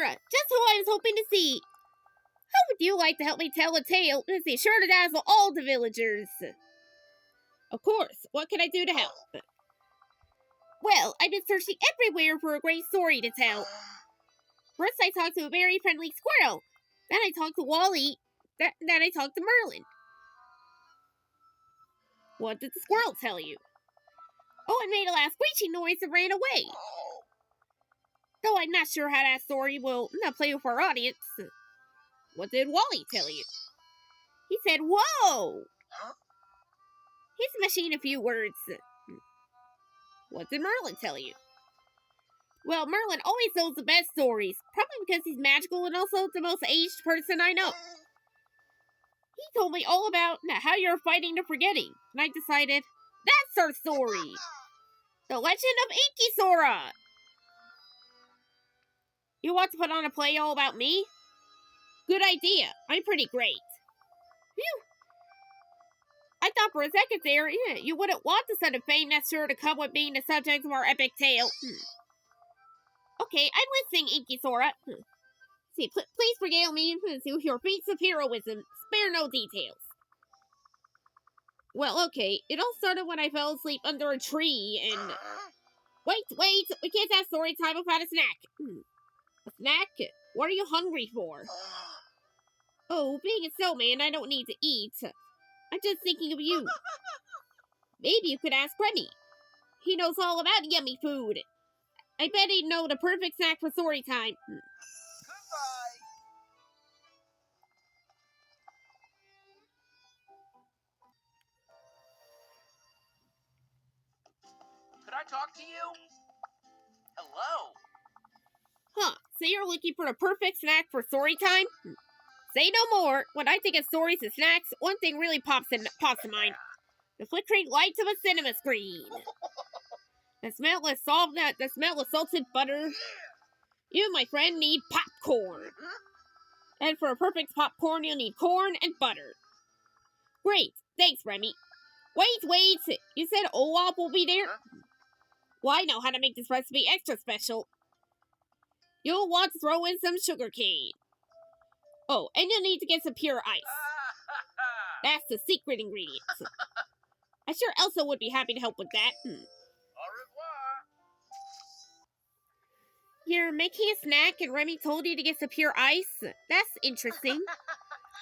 Inkysora, just who I was hoping to see. How would you like to help me tell a tale that's sure to dazzle all the villagers? Of course. What can I do to help? Well, I've been searching everywhere for a great story to tell. First, I talked to a very friendly squirrel. Then I talked to Wally. Then I talked to Merlin. What did the squirrel tell you? Oh, it made a loud screeching noise and ran away. Though I'm not sure how that story will not play with our audience. What did Wally tell you? He said, "Whoa!" He's a machine of few words. What did Merlin tell you? Well, Merlin always tells the best stories, probably because he's magical and also the most aged person I know. He told me all about how you're fighting the forgetting, and I decided, that's our story. The Legend of Inkysora. You want to put on a play all about me? Good idea. I'm pretty great. Phew. I thought for a second there, you wouldn't want the sudden fame that's sure to come with being the subject of our epic tale. Okay, I'm listening, Inkysora. See, please regale me with your feats of heroism. Spare no details. Well, okay, it all started when I fell asleep under a tree and... Wait, we can't have story time without a snack. A snack? What are you hungry for? Oh, being a snowman, I don't need to eat. I'm just thinking of you. Maybe you could ask Remy. He knows all about yummy food. I bet he'd know the perfect snack for story time. Goodbye. Could I talk to you? Hello. Huh, so you're looking for the perfect snack for story time? Say no more. When I think of stories and snacks, one thing really pops to mind. The flickering lights of a cinema screen. The smell of salted butter. You and my friend need popcorn. And for a perfect popcorn, you'll need corn and butter. Great. Thanks, Remy. Wait. You said Olaf will be there? Well, I know how to make this recipe extra special. You'll want to throw in some sugar cane. Oh, and you'll need to get some pure ice. That's the secret ingredient. I'm sure Elsa would be happy to help with that. Au revoir. You're making a snack and Remy told you to get some pure ice? That's interesting.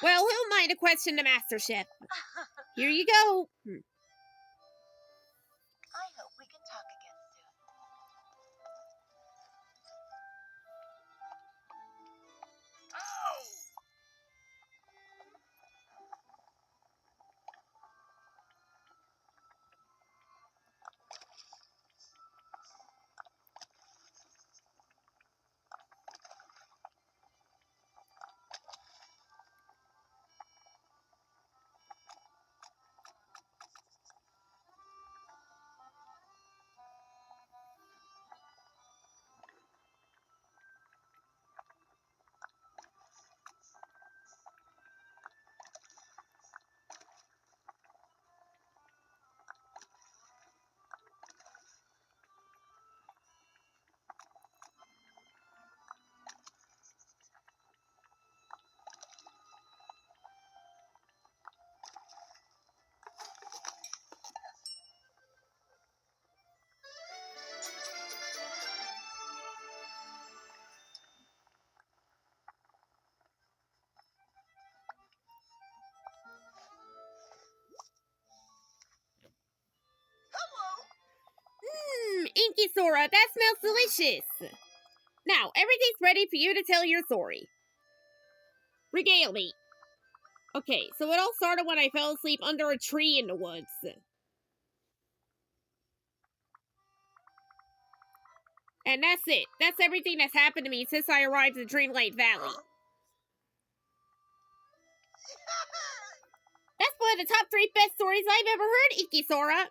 Well, who am I to question the master chef? Here you go. I hope we can talk again soon. Oh! Inkysora, that smells delicious. Now, everything's ready for you to tell your story. Regale me. Okay, so it all started when I fell asleep under a tree in the woods. And that's it. That's everything that's happened to me since I arrived in Dreamlight Valley. That's one of the top 3 best stories I've ever heard, Inkysora.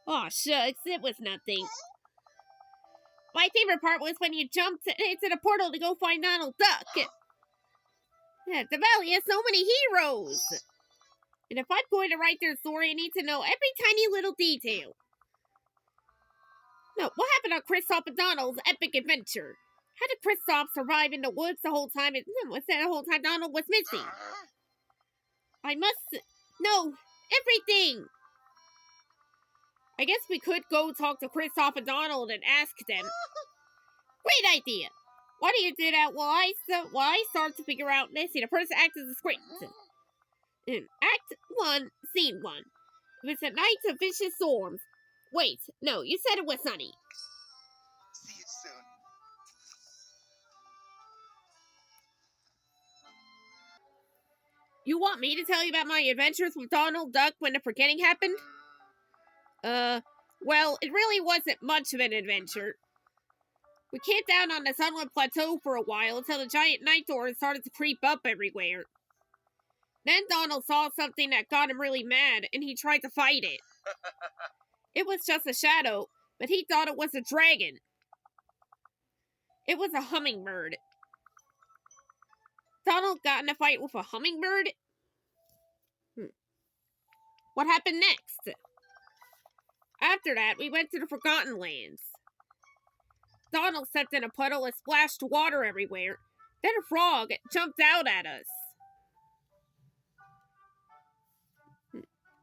Aw, shucks, it was nothing. My favorite part was when you jumped into the portal to go find Donald Duck. The valley has so many heroes. And if I'm going to write their story, I need to know every tiny little detail. No, what happened on Kristoff and Donald's epic adventure? How did Kristoff survive in the woods the whole time? The whole time Donald was missing. I must know everything. I guess we could go talk to Kristoff and Donald and ask them. Great idea. Why don't you do that while I start to figure out Nessie, the person act as a script. Act 1, Scene 1. It was a night of vicious storms. Wait, no, you said it was sunny. See you soon. You want me to tell you about my adventures with Donald Duck when the forgetting happened? Well, it really wasn't much of an adventure. We camped down on the Sunlit Plateau for a while until the giant night door started to creep up everywhere. Then Donald saw something that got him really mad, and he tried to fight it. It was just a shadow, but he thought it was a dragon. It was a hummingbird. Donald got in a fight with a hummingbird? What happened next? After that, we went to the Forgotten Lands. Donald stepped in a puddle and splashed water everywhere. Then a frog jumped out at us.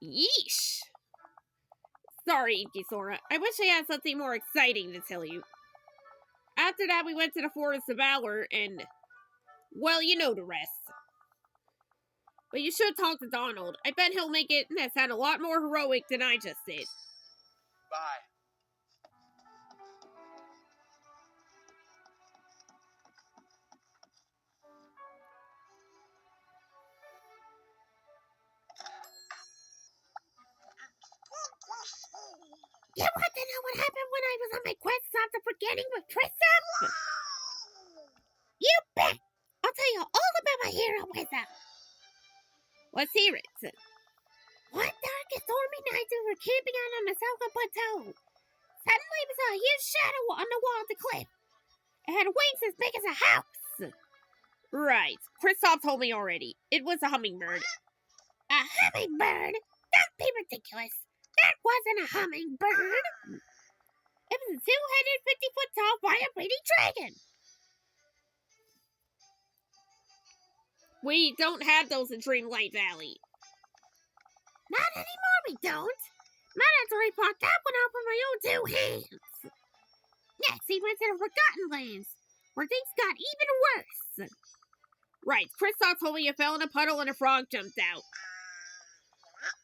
Yeesh. Sorry, Inkysora. I wish I had something more exciting to tell you. After that, we went to the Forest of Valor and, well, you know the rest. But you should talk to Donald. I bet he'll make it sound a lot more heroic than I just did. Bye. You want to know what happened when I was on my quest after forgetting with Kristoff? You bet! I'll tell you all about my hero with them. Let's hear it. One dark and stormy night we were camping out on the Sunlit Plateau. Suddenly we saw a huge shadow on the wall of the cliff. It had wings as big as a house. Right. Kristoff told me already. It was a hummingbird. A hummingbird? Don't be ridiculous. That wasn't a hummingbird. It was a 200, 50-foot tall fire-breathing dragon. We don't have those in Dreamlight Valley. Not anymore, we don't. Not after I fought that one out with my own 2 hands. Next, he went to the Forgotten Lands, where things got even worse. Right, Kristoff told me you fell in a puddle and a frog jumped out.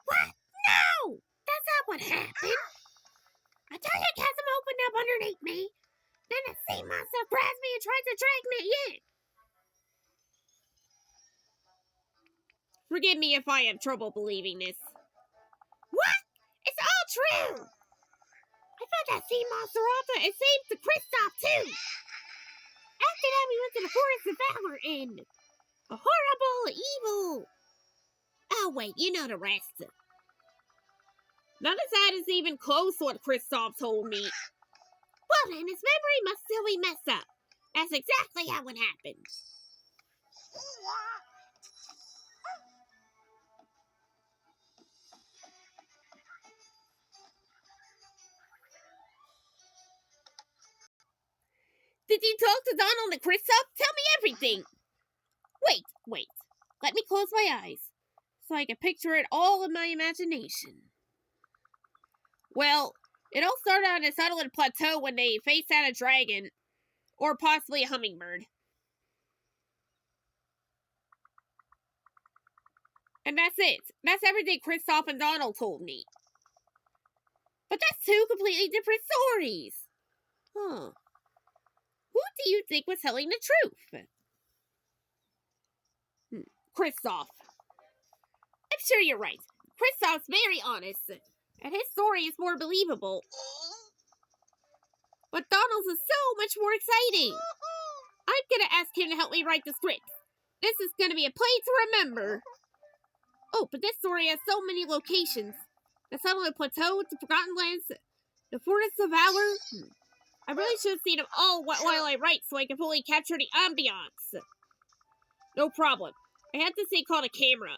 What? No! That's not what happened. A giant chasm opened up underneath me. Then a sea monster grabbed me and tried to drag me in. Forgive me if I have trouble believing this. What? It's all true! I fought that sea monster off and saved the Kristoff too. After that, we went to the Forest of Valor and a horrible, evil... Oh wait, you know the rest. None of that is even close to what Kristoff told me. Well then, his memory must still be messed up. That's exactly how it happened. Did you talk to Donald and Kristoff? Tell me everything. Wait. Let me close my eyes so I can picture it all in my imagination. Well, it all started on a Sunlit Plateau when they faced down a dragon, or possibly a hummingbird. And that's it. That's everything Kristoff and Donald told me. But that's 2 completely different stories. Huh. Who do you think was telling the truth? Kristoff. I'm sure you're right. Kristoff's very honest, and his story is more believable. But Donald's is so much more exciting. I'm gonna ask him to help me write the script. This is gonna be a play to remember. Oh, but this story has so many locations. The Sunlit Plateau, the Forgotten Lands, the Forest of Valor. I really should have seen them all while I write so I can fully capture the ambiance. No problem. I have this thing called a camera.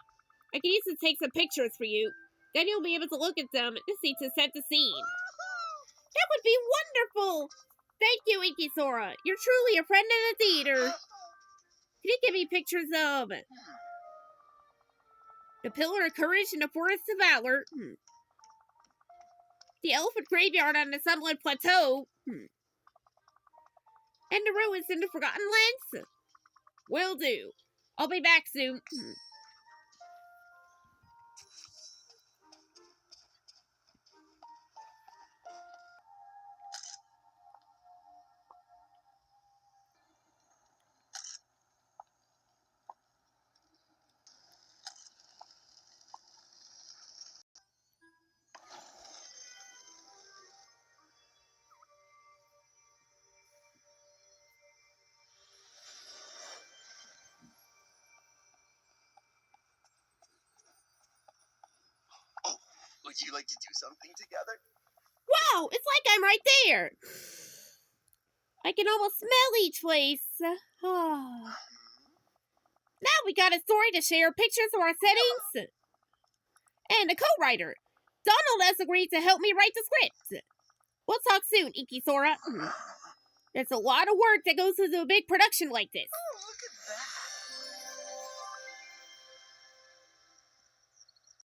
I can use it to take some pictures for you. Then you'll be able to look at them to see to set the scene. That would be wonderful! Thank you, Inkysora. You're truly a friend in the theater. Can you give me pictures of the Pillar of Courage in the Forest of Valor? The Elephant Graveyard on the Sunlit Plateau? And the ruins in the Forgotten Lands? Will do. I'll be back soon. Would you like to do something together? Wow, it's like I'm right there. I can almost smell each place. Now we got a story to share, pictures of our settings, and a co-writer. Donald has agreed to help me write the script. We'll talk soon, Inkysora. There's a lot of work that goes into a big production like this. Oh, look at that.